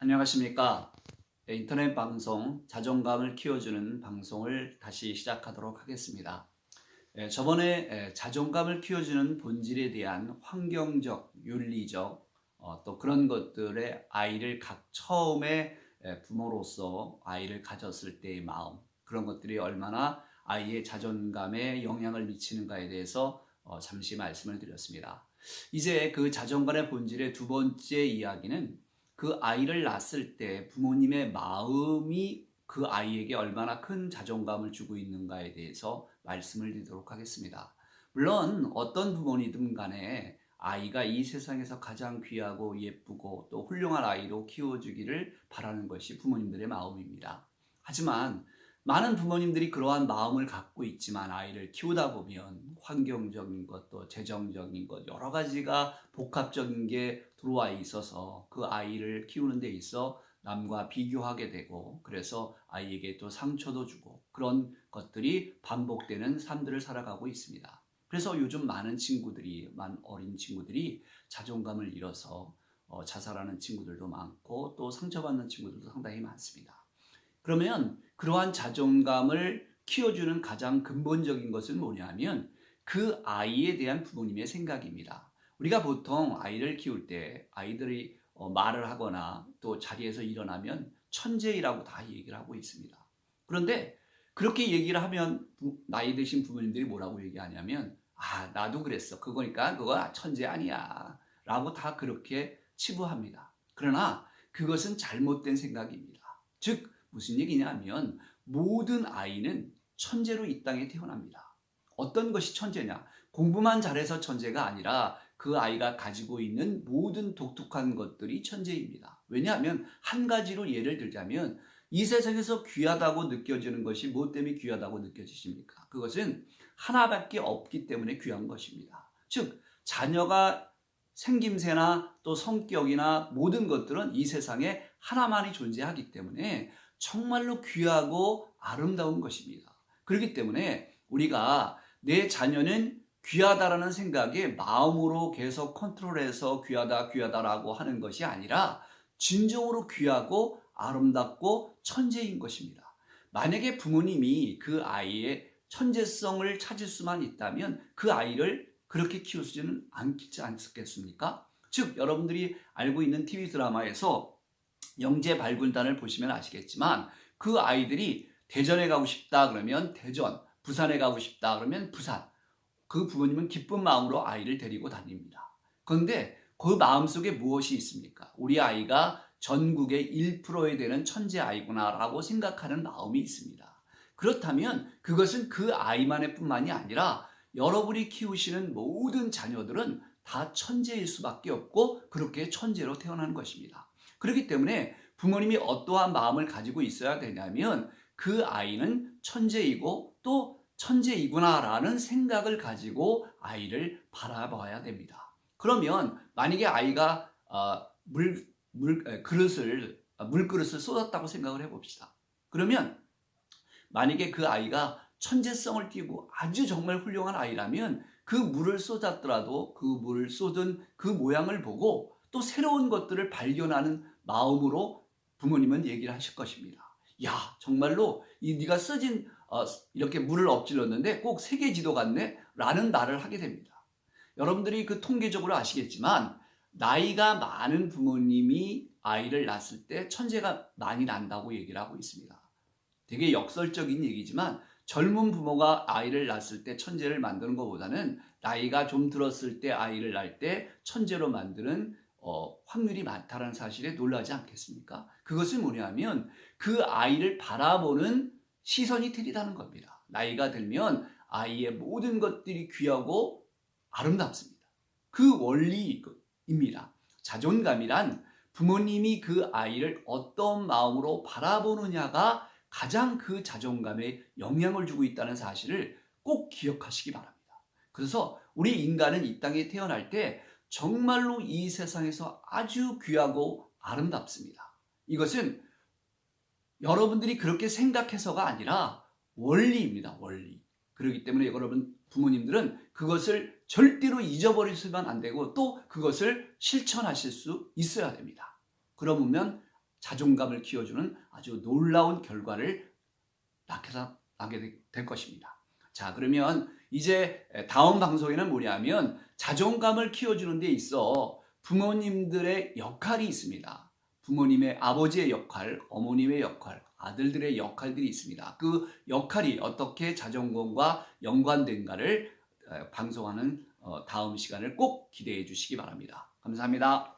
안녕하십니까. 인터넷 방송 자존감을 키워주는 방송을 다시 시작하도록 하겠습니다. 저번에 자존감을 키워주는 본질에 대한 환경적, 윤리적 또 그런 것들의 아이를 처음에 부모로서 아이를 가졌을 때의 마음, 그런 것들이 얼마나 아이의 자존감에 영향을 미치는가에 대해서 잠시 말씀을 드렸습니다. 이제 그 자존감의 본질의 두 번째 이야기는 그 아이를 낳았을 때 부모님의 마음이 그 아이에게 얼마나 큰 자존감을 주고 있는가에 대해서 말씀을 드리도록 하겠습니다. 물론 어떤 부모님든 간에 아이가 이 세상에서 가장 귀하고 예쁘고 또 훌륭한 아이로 키워주기를 바라는 것이 부모님들의 마음입니다. 하지만 많은 부모님들이 그러한 마음을 갖고 있지만 아이를 키우다 보면 환경적인 것, 또 재정적인 것, 여러 가지가 복합적인 게 들어와 있어서 그 아이를 키우는 데 있어 남과 비교하게 되고, 그래서 아이에게 또 상처도 주고, 그런 것들이 반복되는 삶들을 살아가고 있습니다. 그래서 요즘 많은 어린 친구들이 자존감을 잃어서 자살하는 친구들도 많고 또 상처받는 친구들도 상당히 많습니다. 그러면 그러한 자존감을 키워주는 가장 근본적인 것은 뭐냐면 그 아이에 대한 부모님의 생각입니다. 우리가 보통 아이를 키울 때 아이들이 말을 하거나 또 자리에서 일어나면 천재이라고 다 얘기를 하고 있습니다. 그런데 그렇게 얘기를 하면 나이 드신 부모님들이 뭐라고 얘기하냐면, 나도 그랬어. 그거 천재 아니야. 라고 다 그렇게 치부합니다. 그러나 그것은 잘못된 생각입니다. 즉 무슨 얘기냐면 모든 아이는 천재로 이 땅에 태어납니다. 어떤 것이 천재냐? 공부만 잘해서 천재가 아니라 그 아이가 가지고 있는 모든 독특한 것들이 천재입니다. 왜냐하면 한 가지로 예를 들자면 이 세상에서 귀하다고 느껴지는 것이 무엇 때문에 귀하다고 느껴지십니까? 그것은 하나밖에 없기 때문에 귀한 것입니다. 즉 자녀가 생김새나 또 성격이나 모든 것들은 이 세상에 하나만이 존재하기 때문에 정말로 귀하고 아름다운 것입니다. 그렇기 때문에 우리가 내 자녀는 귀하다라는 생각에 마음으로 계속 컨트롤해서 귀하다라고 하는 것이 아니라 진정으로 귀하고 아름답고 천재인 것입니다. 만약에 부모님이 그 아이의 천재성을 찾을 수만 있다면 그 아이를 그렇게 키우지는 않지 않겠습니까? 즉 여러분들이 알고 있는 TV 드라마에서 영재 발굴단을 보시면 아시겠지만 그 아이들이 대전에 가고 싶다 그러면 대전, 부산에 가고 싶다 그러면 부산, 그 부모님은 기쁜 마음으로 아이를 데리고 다닙니다. 그런데 그 마음속에 무엇이 있습니까? 우리 아이가 전국의 1%에 되는 천재 아이구나라고 생각하는 마음이 있습니다. 그렇다면 그것은 그 아이만의 뿐만이 아니라 여러분이 키우시는 모든 자녀들은 다 천재일 수밖에 없고 그렇게 천재로 태어나는 것입니다. 그렇기 때문에 부모님이 어떠한 마음을 가지고 있어야 되냐면 그 아이는 천재이고 또 천재이구나라는 생각을 가지고 아이를 바라봐야 됩니다. 그러면 만약에 아이가 물그릇을 쏟았다고 생각을 해봅시다. 그러면 만약에 그 아이가 천재성을 띠고 아주 정말 훌륭한 아이라면 그 물을 쏟았더라도 그 물을 쏟은 그 모양을 보고 또 새로운 것들을 발견하는 마음으로 부모님은 얘기를 하실 것입니다. 야, 정말로 네가 이렇게 물을 엎질렀는데 꼭 세계지도 같네? 라는 말을 하게 됩니다. 여러분들이 그 통계적으로 아시겠지만 나이가 많은 부모님이 아이를 낳았을 때 천재가 많이 난다고 얘기를 하고 있습니다. 되게 역설적인 얘기지만 젊은 부모가 아이를 낳았을 때 천재를 만드는 것보다는 나이가 좀 들었을 때 아이를 낳을 때 천재로 만드는 확률이 많다는 사실에 놀라지 않겠습니까? 그것은 뭐냐면 그 아이를 바라보는 시선이 틀리다는 겁니다. 나이가 들면 아이의 모든 것들이 귀하고 아름답습니다. 그 원리입니다. 자존감이란 부모님이 그 아이를 어떤 마음으로 바라보느냐가 가장 그 자존감에 영향을 주고 있다는 사실을 꼭 기억하시기 바랍니다. 그래서 우리 인간은 이 땅에 태어날 때 정말로 이 세상에서 아주 귀하고 아름답습니다. 이것은 여러분들이 그렇게 생각해서가 아니라 원리입니다. 원리. 그렇기 때문에 여러분 부모님들은 그것을 절대로 잊어버리시면 안 되고 또 그것을 실천하실 수 있어야 됩니다. 그러면 자존감을 키워주는 아주 놀라운 결과를 낳게 될 것입니다. 자, 그러면 이제 다음 방송에는 뭐냐면 자존감을 키워주는 데 있어 부모님들의 역할이 있습니다. 부모님의 아버지의 역할, 어머님의 역할, 아들들의 역할들이 있습니다. 그 역할이 어떻게 자존감과 연관된가를 방송하는 다음 시간을 꼭 기대해 주시기 바랍니다. 감사합니다.